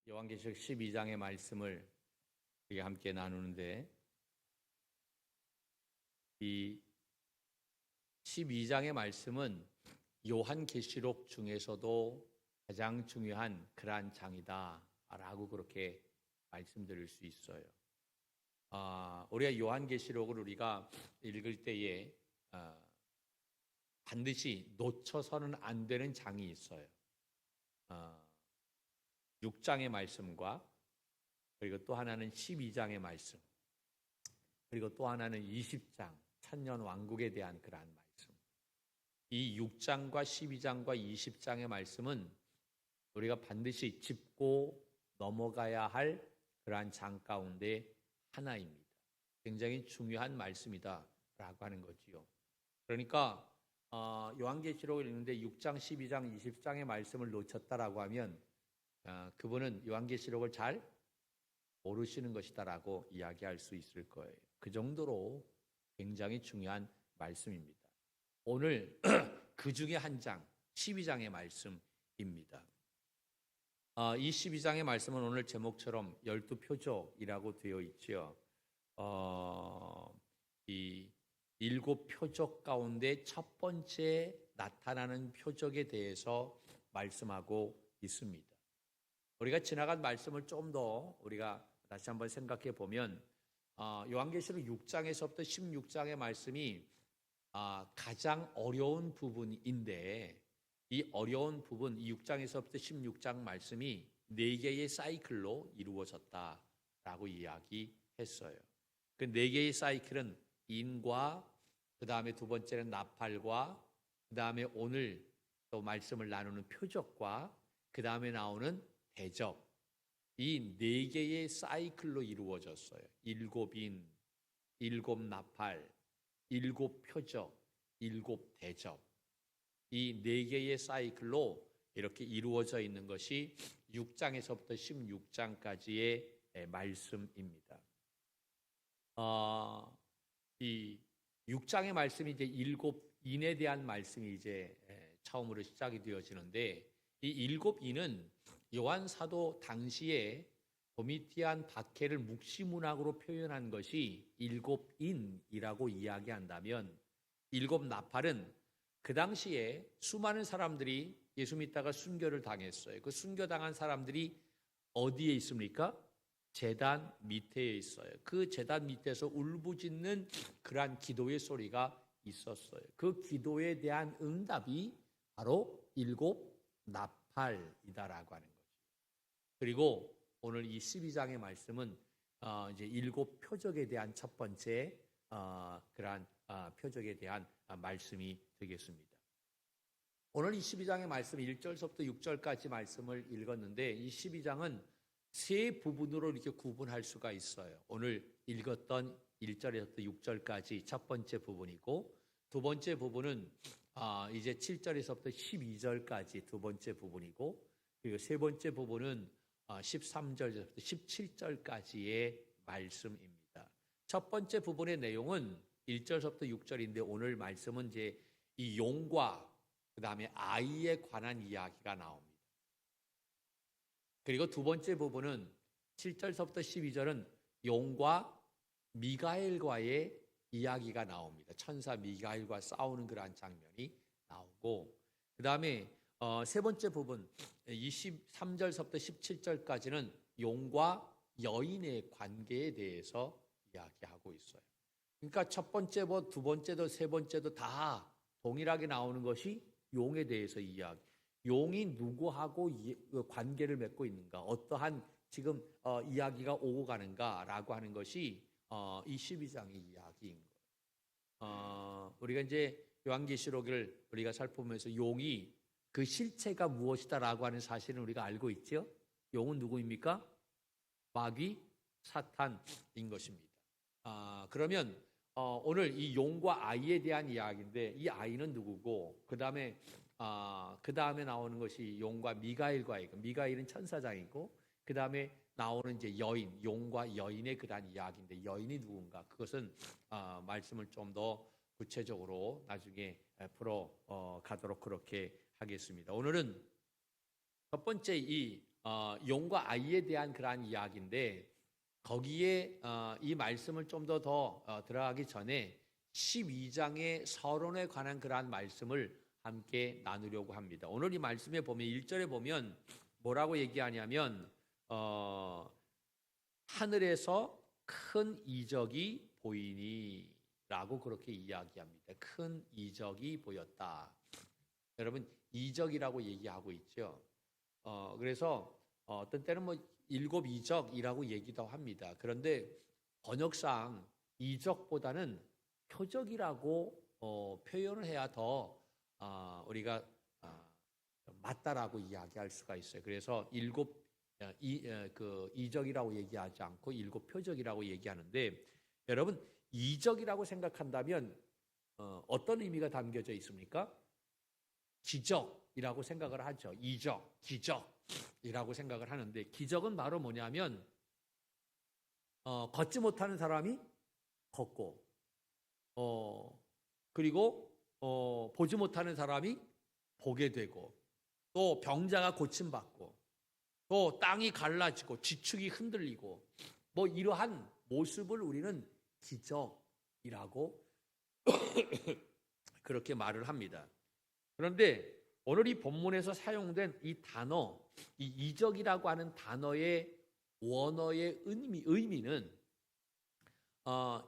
요한계시록 12장의 말씀을 우리가 함께 나누는데, 이 12장의 말씀은 요한계시록 중에서도 가장 중요한 그러한 장이다라고 그렇게 말씀드릴 수 있어요. 우리가 요한계시록을 우리가 읽을 때에 반드시 놓쳐서는 안 되는 장이 있어요. 6장의 말씀과, 그리고 또 하나는 12장의 말씀, 그리고 또 하나는 20장 천년 왕국에 대한 그러한 말씀. 이 6장과 12장과 20장의 말씀은 우리가 반드시 짚고 넘어가야 할 그러한 장 가운데 하나입니다. 굉장히 중요한 말씀이다라고 하는 거지요. 그러니까 요한계시록을 읽는데 6장, 12장, 20장의 말씀을 놓쳤다라고 하면 그분은 요한계시록을 잘 모르시는 것이다라고 이야기할 수 있을 거예요. 그 정도로 굉장히 중요한 말씀입니다. 오늘 그 중에 한 장, 12장의 말씀입니다. 이 12장의 말씀은 오늘 제목처럼 12표적이라고 되어 있지요. 이 7표적 가운데 첫 번째 나타나는 표적에 대해서 말씀하고 있습니다. 우리가 지나간 말씀을 좀 더 우리가 다시 한번 생각해 보면 요한계시록 6장에서부터 16장의 말씀이 가장 어려운 부분인데, 이 어려운 부분, 이 6장에서부터 16장 말씀이 4개의 사이클로 이루어졌다라고 이야기했어요. 그 4개의 사이클은 인과, 그 다음에 두 번째는 나팔과, 그 다음에 오늘 또 말씀을 나누는 표적과, 그 다음에 나오는 대적, 이 4개의 사이클로 이루어졌어요. 7인, 7나팔, 7표적, 7대적. 이 4개의 사이클로 이렇게 이루어져 있는 것이 6장에서부터 16장까지의 말씀입니다. 이 6장의 말씀이 이제 7인에 대한 말씀이 이제 처음으로 시작이 되어지는데, 이 7인은 요한 사도 당시에 도미티안 박해를 묵시문학으로 표현한 것이 7인이라고 이야기한다면, 7나팔은 그 당시에 수많은 사람들이 예수 믿다가 순교를 당했어요. 그 순교당한 사람들이 어디에 있습니까? 제단 밑에 있어요. 그 제단 밑에서 울부짖는 그러한 기도의 소리가 있었어요. 그 기도에 대한 응답이 바로 7나팔이다라고 하는 거죠. 그리고 오늘 이 12장의 말씀은 이제 7표적에 대한 첫 번째 그러한 표적에 대한 말씀이 되겠습니다. 오늘 이 12장의 말씀 1절서부터 6절까지 말씀을 읽었는데, 이 12장은 세 부분으로 이렇게 구분할 수가 있어요. 오늘 읽었던 1절에서부터 6절까지 첫 번째 부분이고, 두 번째 부분은 이제 7절에서부터 12절까지 두 번째 부분이고, 그리고 세 번째 부분은 13절에서부터 17절까지의 말씀입니다. 첫 번째 부분의 내용은 1절서부터 6절인데, 오늘 말씀은 이제 이 용과 그 다음에 아이에 관한 이야기가 나옵니다. 그리고 두 번째 부분은 7절서부터 12절은 용과 미가엘과의 이야기가 나옵니다. 천사 미가엘과 싸우는 그러한 장면이 나오고, 그 다음에 세 번째 부분 23절서부터 17절까지는 용과 여인의 관계에 대해서 이야기하고 있어요. 그러니까 첫 번째, 두 번째도 세 번째도 다 동일하게 나오는 것이 용에 대해서 이야기. 용이 누구하고 관계를 맺고 있는가, 어떠한 지금 이야기가 오고 가는가라고 하는 것이 이 12장의 이야기인 거예요. 우리가 이제 요한계시록을 우리가 살펴보면서 용이 그 실체가 무엇이다라고 하는 사실은 우리가 알고 있죠. 용은 누구입니까? 마귀, 사탄인 것입니다. 그러면 오늘 이 용과 아이에 대한 이야기인데, 이 아이는 누구고, 그 다음에 나오는 것이 용과 미가엘과의, 미가엘은 천사장이고, 그 다음에 나오는 이제 여인, 용과 여인의 그러한 이야기인데, 여인이 누군가, 그것은 말씀을 좀 더 구체적으로 나중에 풀어 가도록 그렇게 하겠습니다. 오늘은 첫 번째 이 용과 아이에 대한 그러한 이야기인데 거기에 이 말씀을 좀 더 들어가기 전에 12장의 서론에 관한 그러한 말씀을 함께 나누려고 합니다. 오늘 이 말씀에 보면 1절에 보면 뭐라고 얘기하냐면 하늘에서 큰 이적이 보이니 라고 그렇게 이야기합니다. 큰 이적이 보였다. 여러분 이적이라고 얘기하고 있죠. 그래서 어떤 때는 뭐 7 이적이라고 얘기도 합니다. 그런데 번역상 이적보다는 표적이라고 표현을 해야 더 우리가 맞다라고 이야기할 수가 있어요. 그래서 7 이적이라고 얘기하지 않고 7 표적이라고 얘기하는데 여러분 이적이라고 생각한다면 어떤 의미가 담겨져 있습니까? 기적이라고 생각을 하죠. 이적, 기적이라고 생각을 하는데 기적은 바로 뭐냐면 걷지 못하는 사람이 걷고 그리고 보지 못하는 사람이 보게 되고 또 병자가 고침받고 또 땅이 갈라지고 지축이 흔들리고 뭐 이러한 모습을 우리는 기적이라고 그렇게 말을 합니다. 그런데 오늘 이 본문에서 사용된 이 단어, 이 이적이라고 하는 단어의 원어의 의미는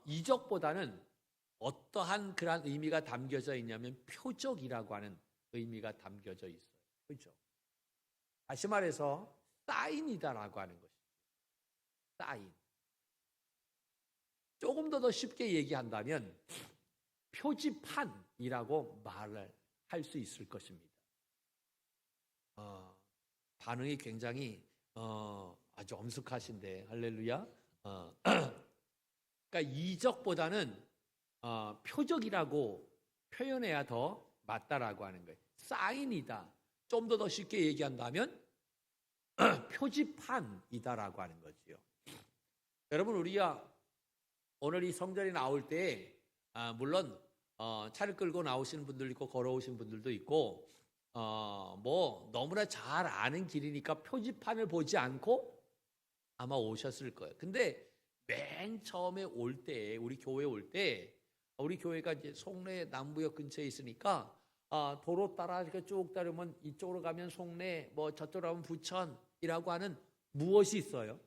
이적보다는 어떠한 그러한 의미가 담겨져 있냐면 표적이라고 하는 의미가 담겨져 있어요. 표적. 다시 말해서 사인이다라고 하는 것이죠. 사인. 조금 더 쉽게 얘기한다면 표지판이라고 말을 할 수 있을 것입니다. 반응이 굉장히 아주 엄숙하신데 할렐루야. 그러니까 이적보다는 표적이라고 표현해야 더 맞다라고 하는 거예요. 사인이다. 좀 더 쉽게 얘기한다면 표지판이다라고 하는 거지요. 여러분 우리가 오늘 이 성전에 나올 때 물론 차를 끌고 나오시는 분들도 있고 걸어오신 분들도 있고 뭐 너무나 잘 아는 길이니까 표지판을 보지 않고 아마 오셨을 거예요. 근데 맨 처음에 올 때 우리 교회 올 때 우리 교회가 이제 송내 남부역 근처에 있으니까 도로 따라 이렇게 쭉 따르면 이쪽으로 가면 송내 뭐 저쪽으로 가면 부천이라고 하는 무엇이 있어요?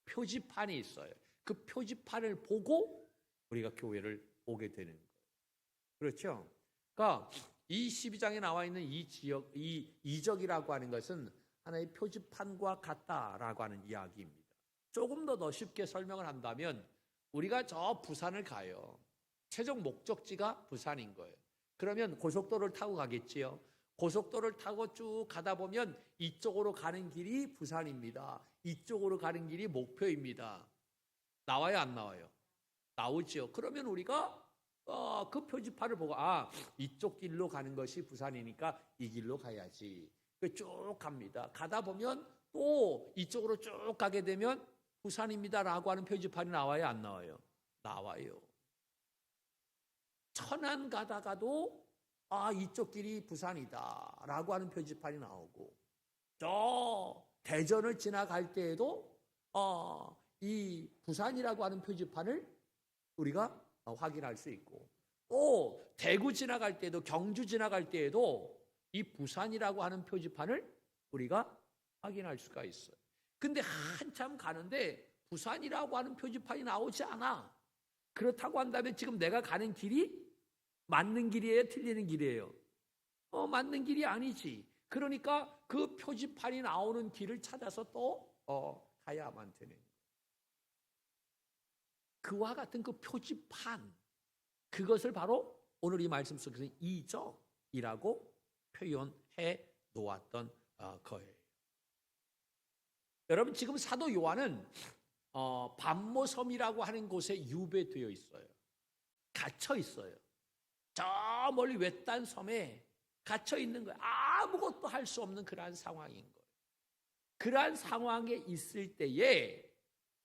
표지판이 있어요. 그 표지판을 보고 우리가 교회를 오게 되는 거예요. 그렇죠? 그러니까 이 12장에 나와 있는 이 지역, 이 이적이라고 하는 것은 하나의 표지판과 같다라고 하는 이야기입니다. 조금 더 쉽게 설명을 한다면 우리가 저 부산을 가요. 최종 목적지가 부산인 거예요. 그러면 고속도로를 타고 가겠지요. 고속도로를 타고 쭉 가다 보면 이쪽으로 가는 길이 부산입니다. 이쪽으로 가는 길이 목표입니다. 나와요, 안 나와요? 나오지요. 그러면 우리가 그 표지판을 보고 이쪽 길로 가는 것이 부산이니까 이 길로 가야지. 쭉 갑니다. 가다 보면 또 이쪽으로 쭉 가게 되면 부산입니다라고 하는 표지판이 나와요, 안 나와요? 나와요. 천안 가다가도 이쪽 길이 부산이다라고 하는 표지판이 나오고 저 대전을 지나갈 때에도 이 부산이라고 하는 표지판을 우리가 확인할 수 있고 또 대구 지나갈 때도 경주 지나갈 때에도 이 부산이라고 하는 표지판을 우리가 확인할 수가 있어요. 근데 한참 가는데 부산이라고 하는 표지판이 나오지 않아. 그렇다고 한다면 지금 내가 가는 길이 맞는 길이에요? 틀리는 길이에요? 맞는 길이 아니지. 그러니까 그 표지판이 나오는 길을 찾아서 또 가야만 되는 거예요. 그와 같은 그 표지판, 그것을 바로 오늘 이 말씀 속에서 이적이라고 표현해 놓았던 거예요. 여러분 지금 사도 요한은 반모섬이라고 하는 곳에 유배되어 있어요. 갇혀 있어요. 저 멀리 외딴 섬에 갇혀 있는 거예요. 아무것도 할 수 없는 그러한 상황인 거예요. 그러한 상황에 있을 때에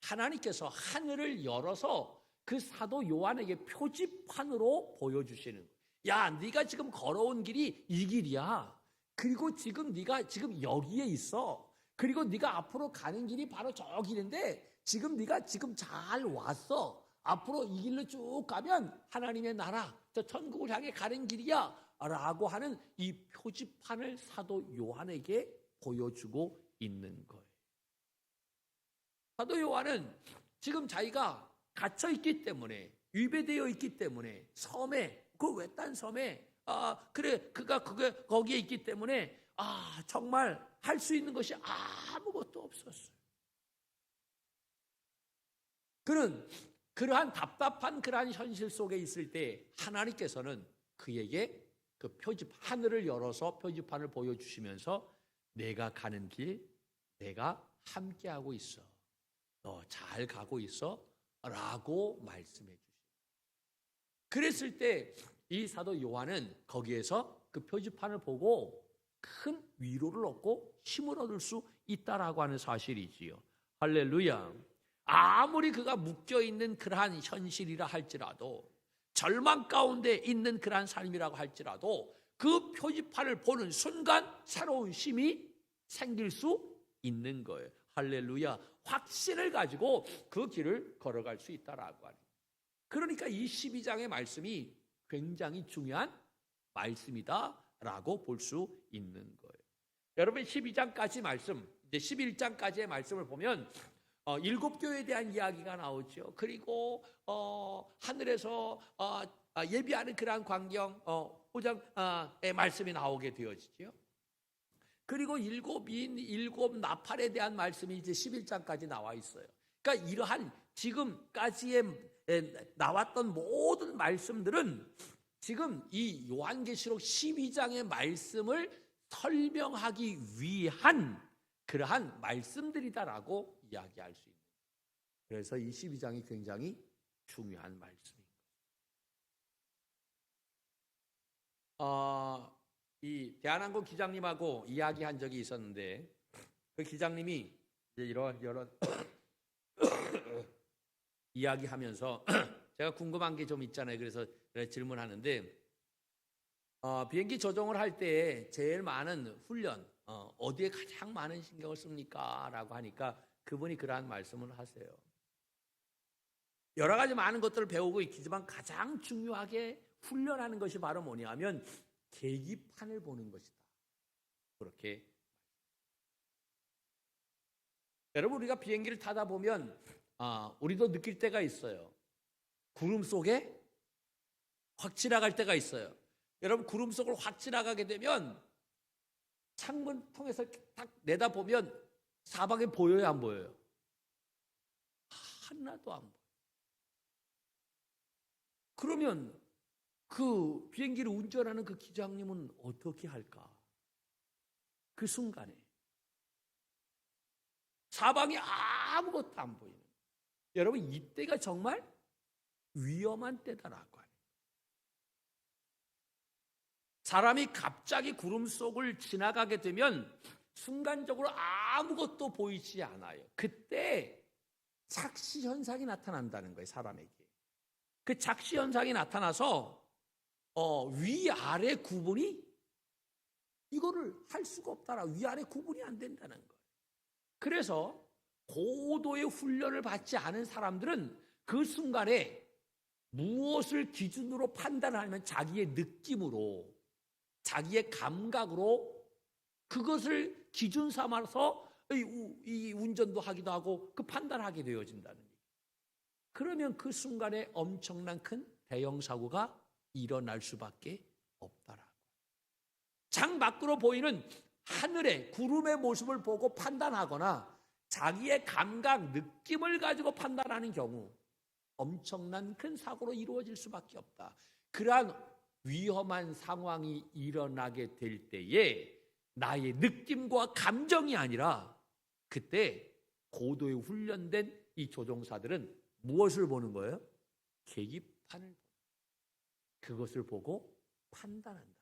하나님께서 하늘을 열어서 그 사도 요한에게 표지판으로 보여주시는 거예요. 야, 네가 지금 걸어온 길이 이 길이야. 그리고 지금 네가 지금 여기에 있어. 그리고 네가 앞으로 가는 길이 바로 저 길인데 지금 네가 지금 잘 왔어. 앞으로 이 길로 쭉 가면 하나님의 나라, 저 천국을 향해 가는 길이야 라고 하는 이 표지판을 사도 요한에게 보여주고 있는 거예요. 사도 요한은 지금 자기가 갇혀 있기 때문에, 위배되어 있기 때문에, 섬에, 그 외딴 섬에, 그래, 그가 거기에 있기 때문에, 정말 할 수 있는 것이 아무것도 없었어요. 그는 그러한 답답한 그러한 현실 속에 있을 때 하나님께서는 그에게 그 하늘을 열어서 표지판을 보여주시면서 내가 가는 길, 내가 함께하고 있어. 너 잘 가고 있어? 라고 말씀해 주시고, 그랬을 때 이 사도 요한은 거기에서 그 표지판을 보고 큰 위로를 얻고 힘을 얻을 수 있다라고 하는 사실이지요. 할렐루야. 아무리 그가 묶여있는 그러한 현실이라 할지라도, 절망 가운데 있는 그러한 삶이라고 할지라도 그 표지판을 보는 순간 새로운 힘이 생길 수 있는 거예요. 할렐루야. 확신을 가지고 그 길을 걸어갈 수 있다라고 하는. 그러니까 이 12장의 말씀이 굉장히 중요한 말씀이다라고 볼 수 있는 거예요. 여러분 12장까지 말씀, 이제 11장까지의 말씀을 보면 7교회에 대한 이야기가 나오죠. 그리고 하늘에서 예비하는 그러한 광경, 호정의 말씀이 나오게 되어지죠. 그리고 7 나팔에 대한 말씀이 이제 11장까지 나와 있어요. 그러니까 이러한 지금까지의 나왔던 모든 말씀들은 지금 이 요한계시록 12장의 말씀을 설명하기 위한 그러한 말씀들이다라고 이야기할 수 있는. 그래서 이 12장이 굉장히 중요한 말씀입니다. 이 대한항공 기장님하고 이야기한 적이 있었는데, 그 기장님이 이제 이런 이야기하면서 제가 궁금한 게 좀 있잖아요. 그래서 질문하는데, 비행기 조종을 할 때 제일 많은 훈련, 어디에 가장 많은 신경을 씁니까? 라고 하니까 그분이 그러한 말씀을 하세요. 여러 가지 많은 것들을 배우고 있지만 가장 중요하게 훈련하는 것이 바로 뭐냐면 계기판을 보는 것이다. 그렇게. 여러분, 우리가 비행기를 타다 보면 우리도 느낄 때가 있어요. 구름 속에 확 지나갈 때가 있어요. 여러분, 구름 속을 확 지나가게 되면 창문 통해서 딱 내다보면 사방에 보여요, 안 보여요? 하나도 안 보여요. 그러면 그 비행기를 운전하는 그 기장님은 어떻게 할까? 그 순간에 사방에 아무것도 안 보이는. 여러분, 이때가 정말 위험한 때다라고 하는. 사람이 갑자기 구름 속을 지나가게 되면 순간적으로 아무것도 보이지 않아요. 그때 착시 현상이 나타난다는 거예요, 사람에게. 그 착시 현상이 나타나서 위아래 구분이 이거를 할 수가 없다라. 위아래 구분이 안 된다는 거예요. 그래서 고도의 훈련을 받지 않은 사람들은 그 순간에 무엇을 기준으로 판단하면 자기의 느낌으로, 자기의 감각으로 그것을 기준 삼아서 이 운전도 하기도 하고 그 판단하게 되어진다는 얘기예요. 그러면 그 순간에 엄청난 큰 대형 사고가 일어날 수밖에 없다라고. 창 밖으로 보이는 하늘의 구름의 모습을 보고 판단하거나 자기의 감각, 느낌을 가지고 판단하는 경우 엄청난 큰 사고로 이루어질 수밖에 없다. 그러한 위험한 상황이 일어나게 될 때에 나의 느낌과 감정이 아니라 그때 고도에 훈련된 이 조종사들은 무엇을 보는 거예요? 계기판을. 그것을 보고 판단한다.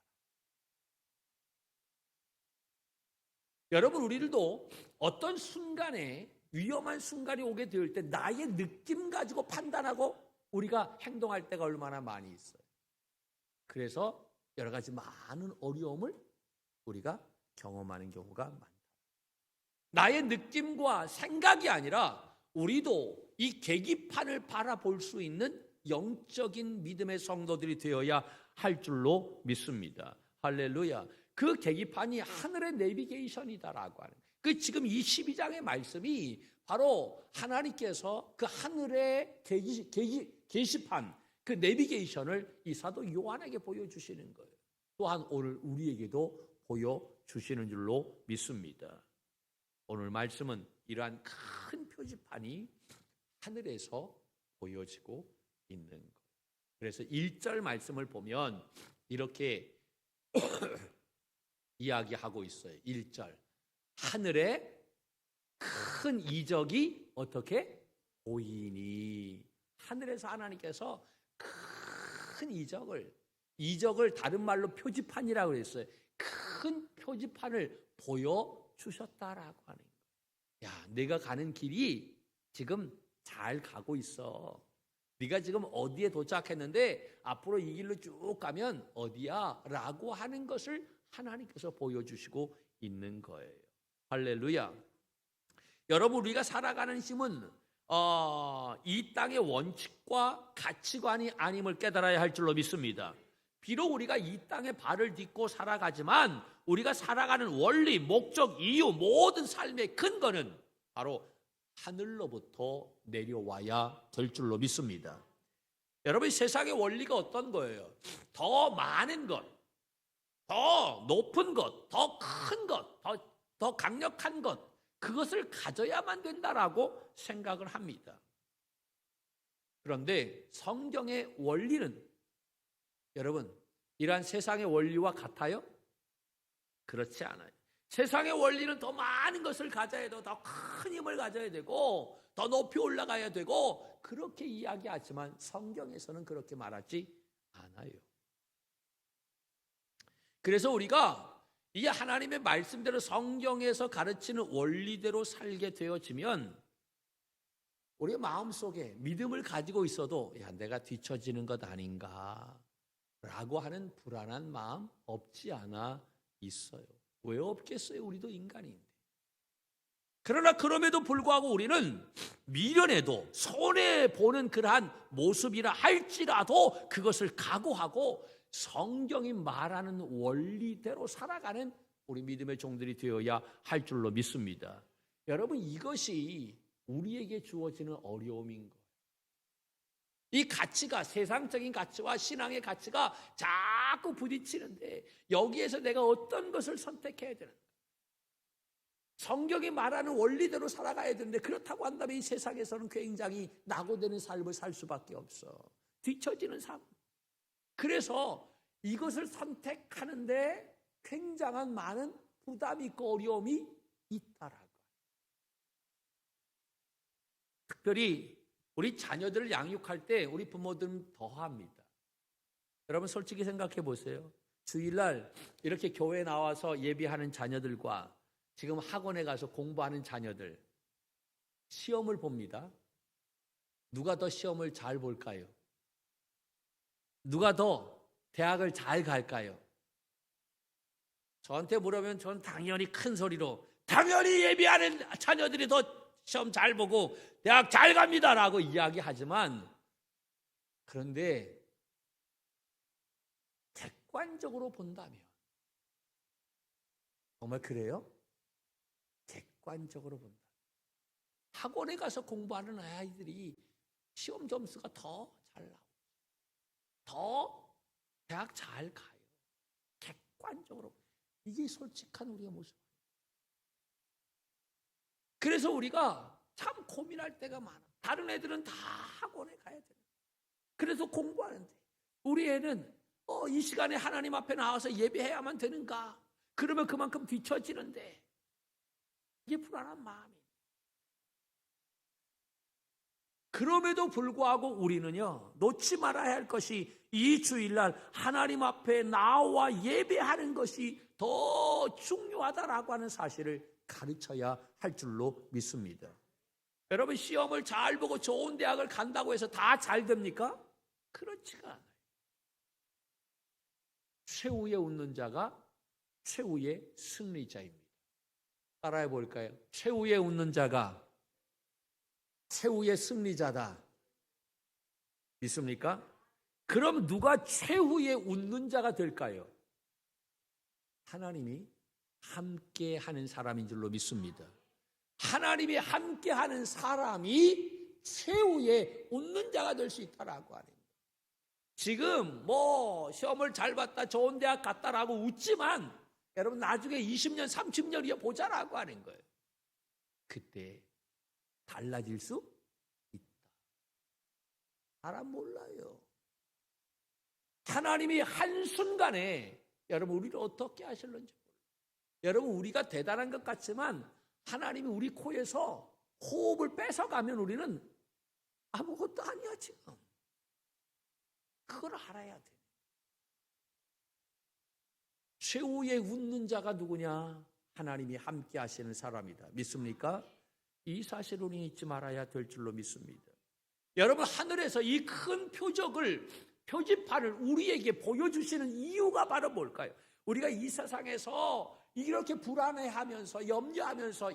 여러분, 우리들도 어떤 순간에 위험한 순간이 오게 될 때 나의 느낌 가지고 판단하고 우리가 행동할 때가 얼마나 많이 있어요. 그래서 여러 가지 많은 어려움을 우리가 경험하는 경우가 많다. 나의 느낌과 생각이 아니라 우리도 이 계기판을 바라볼 수 있는 영적인 믿음의 성도들이 되어야 할 줄로 믿습니다. 할렐루야. 그 계기판이 하늘의 내비게이션이다라고 하는, 그 지금 이 12장의 말씀이 바로 하나님께서 그 하늘의 게시판, 그 내비게이션을 이 사도 요한에게 보여주시는 거예요. 또한 오늘 우리에게도 보여주시는 줄로 믿습니다. 오늘 말씀은 이러한 큰 표지판이 하늘에서 보여지고 있는 거예요. 그래서 1절 말씀을 보면 이렇게 이야기하고 있어요. 1절. 하늘에 큰 이적이 어떻게 보이니. 하늘에서 하나님께서 큰 이적을 다른 말로 표지판이라고 했어요. 큰 표지판을 보여주셨다라고 하는 거예요. 야, 내가 가는 길이 지금 잘 가고 있어. 네가 지금 어디에 도착했는데 앞으로 이 길로 쭉 가면 어디야? 라고 하는 것을 하나님께서 보여주시고 있는 거예요. 할렐루야. 여러분, 우리가 살아가는 힘은 이 땅의 원칙과 가치관이 아님을 깨달아야 할 줄로 믿습니다. 비록 우리가 이 땅에 발을 딛고 살아가지만 우리가 살아가는 원리, 목적, 이유, 모든 삶의 근거는 바로 하늘로부터 내려와야 될 줄로 믿습니다. 여러분, 세상의 원리가 어떤 거예요? 더 많은 것, 더 높은 것, 더 큰 것, 더 강력한 것, 그것을 가져야만 된다라고 생각을 합니다. 그런데 성경의 원리는 여러분, 이러한 세상의 원리와 같아요? 그렇지 않아요. 세상의 원리는 더 많은 것을 가져야 되고 더 큰 힘을 가져야 되고 더 높이 올라가야 되고 그렇게 이야기하지만 성경에서는 그렇게 말하지 않아요. 그래서 우리가 이 하나님의 말씀대로 성경에서 가르치는 원리대로 살게 되어지면 우리의 마음속에 믿음을 가지고 있어도 야, 내가 뒤처지는 것 아닌가 라고 하는 불안한 마음 없지 않아 있어요. 왜 없겠어요? 우리도 인간인데. 그러나 그럼에도 불구하고 우리는 미련해도 손해보는 그러한 모습이라 할지라도 그것을 각오하고 성경이 말하는 원리대로 살아가는 우리 믿음의 종들이 되어야 할 줄로 믿습니다. 여러분, 이것이 우리에게 주어지는 어려움인 거예요. 이 가치가, 세상적인 가치와 신앙의 가치가 자꾸 부딪히는데 여기에서 내가 어떤 것을 선택해야 되는가? 성경이 말하는 원리대로 살아가야 되는데 그렇다고 한다면 이 세상에서는 굉장히 낙오되는 삶을 살 수밖에 없어. 뒤처지는 삶. 그래서 이것을 선택하는데 굉장한 많은 부담이 있고 어려움이 있다라고. 특별히 우리 자녀들을 양육할 때 우리 부모들은 더합니다. 여러분, 솔직히 생각해 보세요. 주일날 이렇게 교회에 나와서 예배하는 자녀들과 지금 학원에 가서 공부하는 자녀들, 시험을 봅니다. 누가 더 시험을 잘 볼까요? 누가 더 대학을 잘 갈까요? 저한테 물으면 저는 당연히 큰 소리로 당연히 예배하는 자녀들이 더 시험 잘 보고 대학 잘 갑니다라고 이야기하지만, 그런데 객관적으로 본다면 정말 그래요? 객관적으로 본다. 학원에 가서 공부하는 아이들이 시험 점수가 더 잘 나오고 더 대학 잘 가요. 객관적으로. 이게 솔직한 우리의 모습. 그래서 우리가 참 고민할 때가 많아. 다른 애들은 다 학원에 가야 돼. 그래서 공부하는데 우리 애는 이 시간에 하나님 앞에 나와서 예배해야만 되는가? 그러면 그만큼 뒤처지는데 이게 불안한 마음이. 그럼에도 불구하고 우리는요, 놓지 말아야 할 것이 이 주일날 하나님 앞에 나와 예배하는 것이 더 중요하다라고 하는 사실을 가르쳐야 할 줄로 믿습니다. 여러분, 시험을 잘 보고 좋은 대학을 간다고 해서 다 잘 됩니까? 그렇지가 않아요. 최후에 웃는 자가 최후의 승리자입니다. 따라해 볼까요? 최후의 웃는 자가 최후의 승리자다. 믿습니까? 그럼 누가 최후의 웃는 자가 될까요? 하나님이 함께 하는 사람인 줄로 믿습니다. 하나님이 함께 하는 사람이 최후의 웃는 자가 될 수 있다라고 하는 거예요. 지금 시험을 잘 봤다, 좋은 대학 갔다라고 웃지만 여러분 나중에 20년, 30년 뒤에 보자라고 하는 거예요. 그때 달라질 수 있다. 사람 몰라요. 하나님이 한순간에 여러분 우리를 어떻게 하실는지 몰라요. 여러분 우리가 대단한 것 같지만 하나님이 우리 코에서 호흡을 뺏어가면 우리는 아무것도 아니야 지금. 그걸 알아야 돼. 최후의 웃는 자가 누구냐? 하나님이 함께 하시는 사람이다. 믿습니까? 이 사실을 우리는 잊지 말아야 될 줄로 믿습니다. 여러분 하늘에서 이 큰 표지판을 우리에게 보여주시는 이유가 바로 뭘까요? 우리가 이 세상에서 이렇게 불안해하면서 염려하면서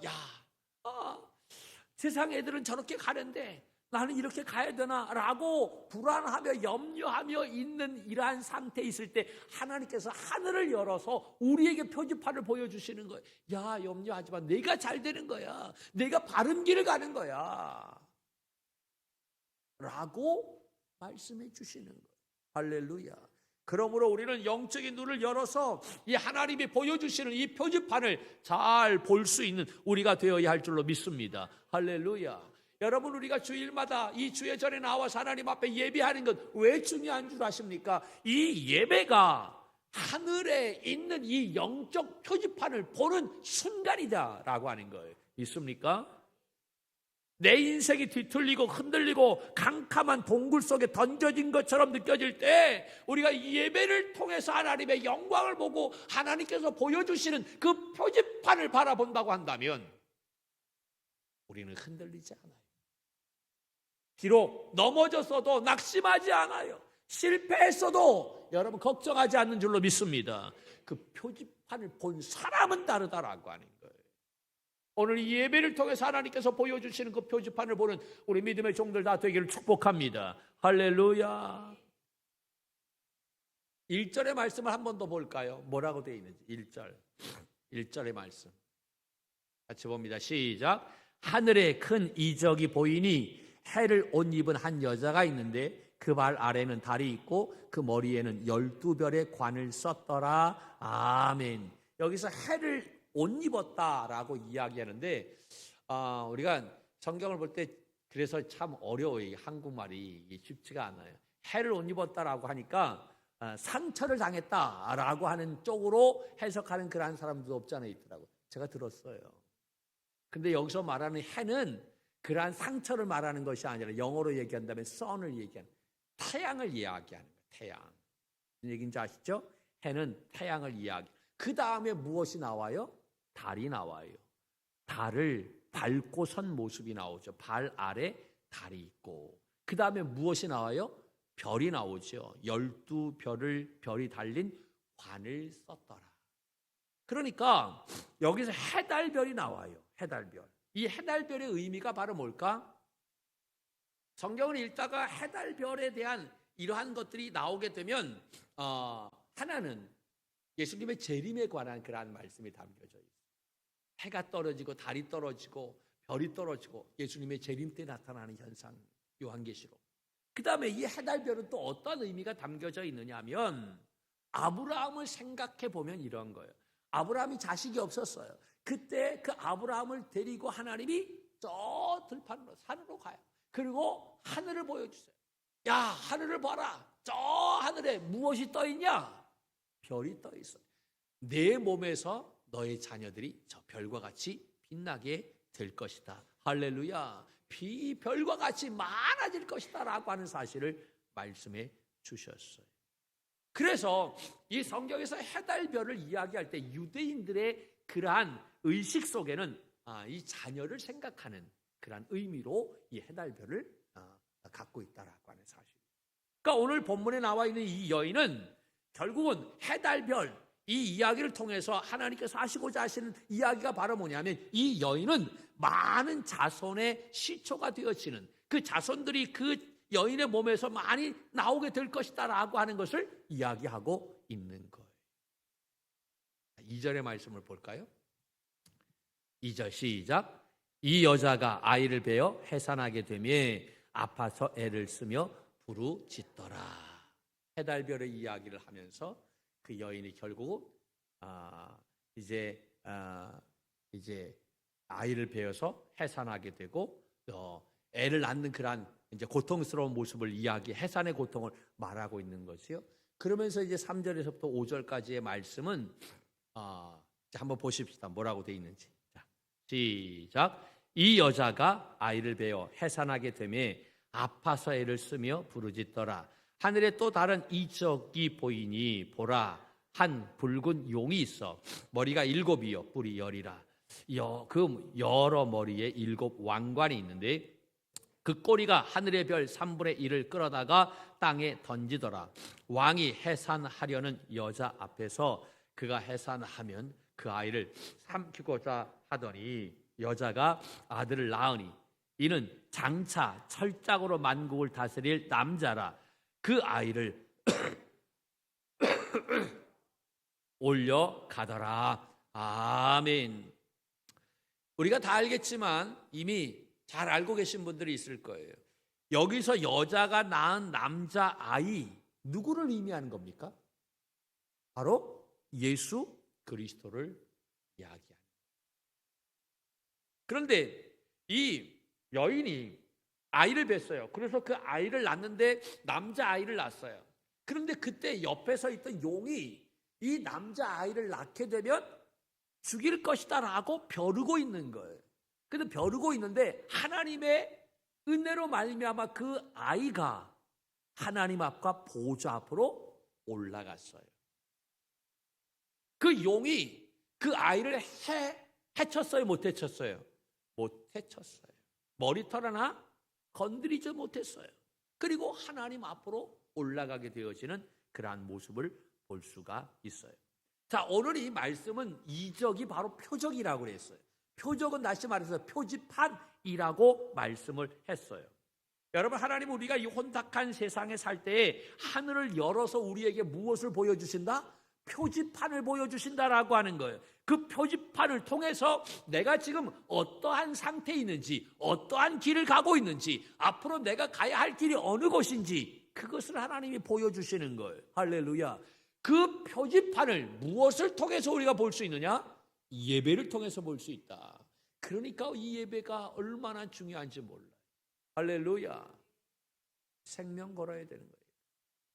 세상 애들은 저렇게 가는데 나는 이렇게 가야 되나? 라고 불안하며 염려하며 있는 이러한 상태에 있을 때 하나님께서 하늘을 열어서 우리에게 표지판을 보여주시는 거예요. 야, 염려하지 마. 내가 잘 되는 거야. 내가 바른 길을 가는 거야. 라고 말씀해 주시는 거예요. 할렐루야. 그러므로 우리는 영적인 눈을 열어서 이 하나님이 보여주시는 이 표지판을 잘 볼 수 있는 우리가 되어야 할 줄로 믿습니다. 할렐루야. 여러분 우리가 주일마다 이 주의 전에 나와서 하나님 앞에 예배하는 것 왜 중요한 줄 아십니까? 이 예배가 하늘에 있는 이 영적 표지판을 보는 순간이다라고 하는 거예요. 있습니까? 내 인생이 뒤틀리고 흔들리고 캄캄한 동굴 속에 던져진 것처럼 느껴질 때 우리가 이 예배를 통해서 하나님의 영광을 보고 하나님께서 보여주시는 그 표지판을 바라본다고 한다면 우리는 흔들리지 않아요. 비록 넘어졌어도 낙심하지 않아요. 실패했어도 여러분 걱정하지 않는 줄로 믿습니다. 그 표지판을 본 사람은 다르다라고 하는 거예요. 오늘 이 예배를 통해서 하나님께서 보여주시는 그 표지판을 보는 우리 믿음의 종들 다 되기를 축복합니다. 할렐루야. 1절의 말씀을 한 번 더 볼까요? 뭐라고 되어 있는지 1절의 말씀 같이 봅니다. 시작. 하늘에 큰 이적이 보이니 해를 옷 입은 한 여자가 있는데 그 발 아래는 달이 있고 그 머리에는 12별의 관을 썼더라. 아멘. 여기서 해를 옷 입었다라고 이야기하는데 우리가 성경을 볼 때 그래서 참 어려워요. 한국말이 쉽지가 않아요. 해를 옷 입었다라고 하니까 상처를 당했다라고 하는 쪽으로 해석하는 그런 사람도 없지 않아 있더라고요. 제가 들었어요. 근데 여기서 말하는 해는 그러한 상처를 말하는 것이 아니라 영어로 얘기한다면 sun을 얘기하는 태양을 이야기하는 거예요. 태양. 무슨 얘기인지 아시죠? 해는 태양을 이야기. 그 다음에 무엇이 나와요? 달이 나와요. 달을 밟고 선 모습이 나오죠. 발 아래 달이 있고 그 다음에 무엇이 나와요? 별이 나오죠. 12별이 달린 관을 썼더라. 그러니까 여기서 해달별이 나와요. 해달별. 이 해달별의 의미가 바로 뭘까? 성경을 읽다가 해달별에 대한 이러한 것들이 나오게 되면 하나는 예수님의 재림에 관한 그러한 말씀이 담겨져 있어요. 해가 떨어지고 달이 떨어지고 별이 떨어지고 예수님의 재림 때 나타나는 현상, 요한계시록. 그 다음에 이 해달별은 또 어떤 의미가 담겨져 있느냐 하면 아브라함을 생각해 보면 이런 거예요. 아브라함이 자식이 없었어요. 그때 그 아브라함을 데리고 하나님이 저 들판으로 산으로 가요. 그리고 하늘을 보여주세요. 야, 하늘을 봐라. 저 하늘에 무엇이 떠 있냐? 별이 떠 있어. 내 몸에서 너의 자녀들이 저 별과 같이 빛나게 될 것이다. 할렐루야. 별과 같이 많아질 것이다 라고 하는 사실을 말씀해 주셨어요. 그래서 이 성경에서 해달별을 이야기할 때 유대인들의 그러한 의식 속에는 이 자녀를 생각하는 그러한 의미로 이 해달별을 갖고 있다라고 하는 사실. 그러니까 오늘 본문에 나와 있는 이 여인은 결국은 해달별, 이 이야기를 통해서 하나님께서 하시고자 하시는 이야기가 바로 뭐냐면 이 여인은 많은 자손의 시초가 되어지는 그 자손들이 그 여인의 몸에서 많이 나오게 될 것이다 라고 하는 것을 이야기하고 있는 거예요. 2절의 말씀을 볼까요? 2절 시작. 이 여자가 아이를 베어 해산하게 되매 아파서 애를 쓰며 부르짖더라. 해달별의 이야기를 하면서 그 여인이 결국 이제 아이를 베어서 해산하게 되고 애를 낳는 그러한 이제 고통스러운 모습을 해산의 고통을 말하고 있는 것이요. 그러면서 이제 3절에서부터 5절까지의 말씀은 한번 보십시다. 뭐라고 되어 있는지. 자, 시작. 이 여자가 아이를 베어 해산하게 되매 아파서 애를 쓰며 부르짖더라. 하늘에 또 다른 이적이 보이니 보라 한 붉은 용이 있어 머리가 7이요 뿔이 10이라. 그 여러 머리에 7 왕관이 있는데 그 꼬리가 하늘의 별 3분의 1을 끌어다가 땅에 던지더라. 왕이 해산하려는 여자 앞에서 그가 해산하면 그 아이를 삼키고자 하더니 여자가 아들을 낳으니 이는 장차 철장으로 만국을 다스릴 남자라. 그 아이를 올려가더라. 아멘. 우리가 다 알겠지만 이미 잘 알고 계신 분들이 있을 거예요. 여기서 여자가 낳은 남자아이 누구를 의미하는 겁니까? 바로 예수 그리스도를 이야기하는. 그런데 이 여인이 아이를 뵀어요. 그래서 그 아이를 낳는데 남자아이를 낳았어요. 그런데 그때 옆에 서 있던 용이 이 남자아이를 낳게 되면 죽일 것이다 라고 벼르고 있는 거예요. 근데 벼르고 있는데 하나님의 은혜로 말미암아 그 아이가 하나님 앞과 보좌 앞으로 올라갔어요. 그 용이 그 아이를 해쳤어요? 못 해쳤어요? 못 해쳤어요. 머리털 하나 건드리지 못했어요. 그리고 하나님 앞으로 올라가게 되어지는 그러한 모습을 볼 수가 있어요. 자, 오늘 이 말씀은 이적이 바로 표적이라고 그랬어요. 표적은 다시 말해서 표지판이라고 말씀을 했어요. 여러분, 하나님은 우리가 이 혼탁한 세상에 살 때에 하늘을 열어서 우리에게 무엇을 보여주신다? 표지판을 보여주신다라고 하는 거예요. 그 표지판을 통해서 내가 지금 어떠한 상태에 있는지, 어떠한 길을 가고 있는지, 앞으로 내가 가야 할 길이 어느 곳인지 그것을 하나님이 보여주시는 거예요. 할렐루야. 그 표지판을 무엇을 통해서 우리가 볼 수 있느냐? 예배를 통해서 볼 수 있다. 그러니까 이 예배가 얼마나 중요한지 몰라요. 할렐루야. 생명 걸어야 되는 거예요.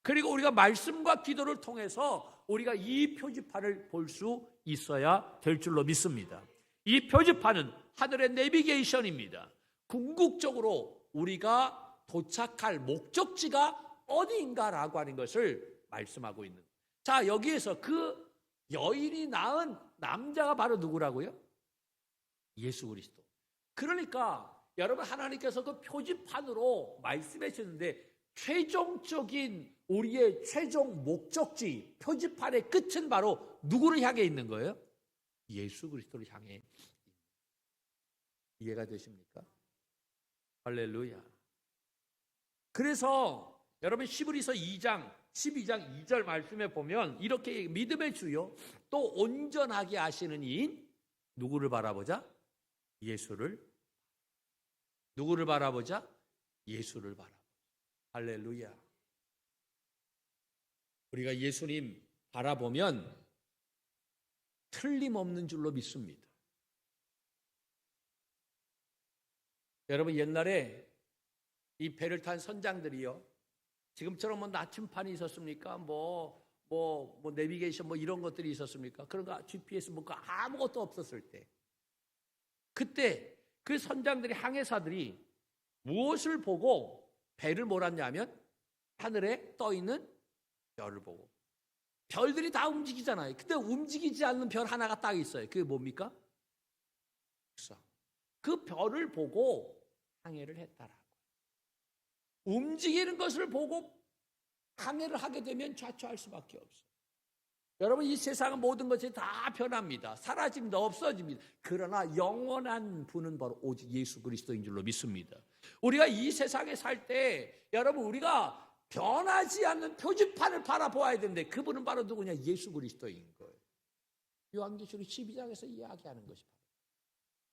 그리고 우리가 말씀과 기도를 통해서 우리가 이 표지판을 볼 수 있어야 될 줄로 믿습니다. 이 표지판은 하늘의 내비게이션입니다. 궁극적으로 우리가 도착할 목적지가 어디인가라고 하는 것을 말씀하고 있는 거예요. 자, 여기에서 그 여인이 낳은 남자가 바로 누구라고요? 예수 그리스도. 그러니까 여러분, 하나님께서 그 표지판으로 말씀해 주셨는데 최종적인 우리의 최종 목적지, 표지판의 끝은 바로 누구를 향해 있는 거예요? 예수 그리스도를 향해. 이해가 되십니까? 할렐루야. 그래서 여러분, 히브리서 2장 12장 2절 말씀에 보면 이렇게 믿음의 주요 또 온전하게 하시는 이인 누구를 바라보자? 예수를. 누구를 바라보자? 예수를 바라보자. 할렐루야. 우리가 예수님 바라보면 틀림없는 줄로 믿습니다. 여러분, 옛날에 이 배를 탄 선장들이요, 지금처럼 뭐 나침판이 있었습니까? 내비게이션 이런 것들이 있었습니까? 그런 거 GPS 아무것도 없었을 때, 그때 그 선장들이, 항해사들이 무엇을 보고 배를 몰았냐면 하늘에 떠 있는 별을 보고. 별들이 다 움직이잖아요. 근데 움직이지 않는 별 하나가 딱 있어요. 그게 뭡니까? 그 별을 보고 항해를 했다라고. 움직이는 것을 보고 항해를 하게 되면 좌초할 수밖에 없어요. 여러분, 이 세상은 모든 것이 다 변합니다. 사라집니다. 없어집니다. 그러나 영원한 분은 바로 오직 예수 그리스도인 줄로 믿습니다. 우리가 이 세상에 살 때 여러분, 우리가 변하지 않는 표지판을 바라보아야 되는데 그분은 바로 누구냐? 예수 그리스도인 거예요. 요한계시록 12장에서 이야기하는 것이 바로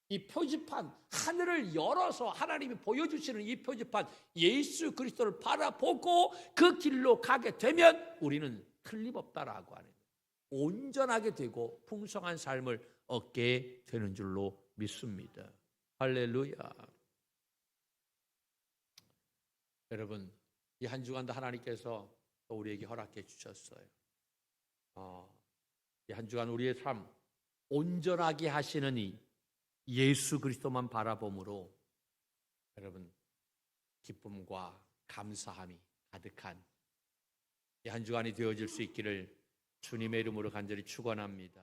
이 표지판, 하늘을 열어서 하나님이 보여주시는 이 표지판, 예수 그리스도를 바라보고 그 길로 가게 되면 우리는 틀림없다라고 하는, 온전하게 되고 풍성한 삶을 얻게 되는 줄로 믿습니다. 할렐루야. 여러분, 이 한 주간도 하나님께서 또 우리에게 허락해 주셨어요. 이 한 주간 우리의 삶 온전하게 하시는 이 예수 그리스도만 바라봄으로 여러분, 기쁨과 감사함이 가득한 이 한 주간이 되어질 수 있기를 주님의 이름으로 간절히 축원합니다.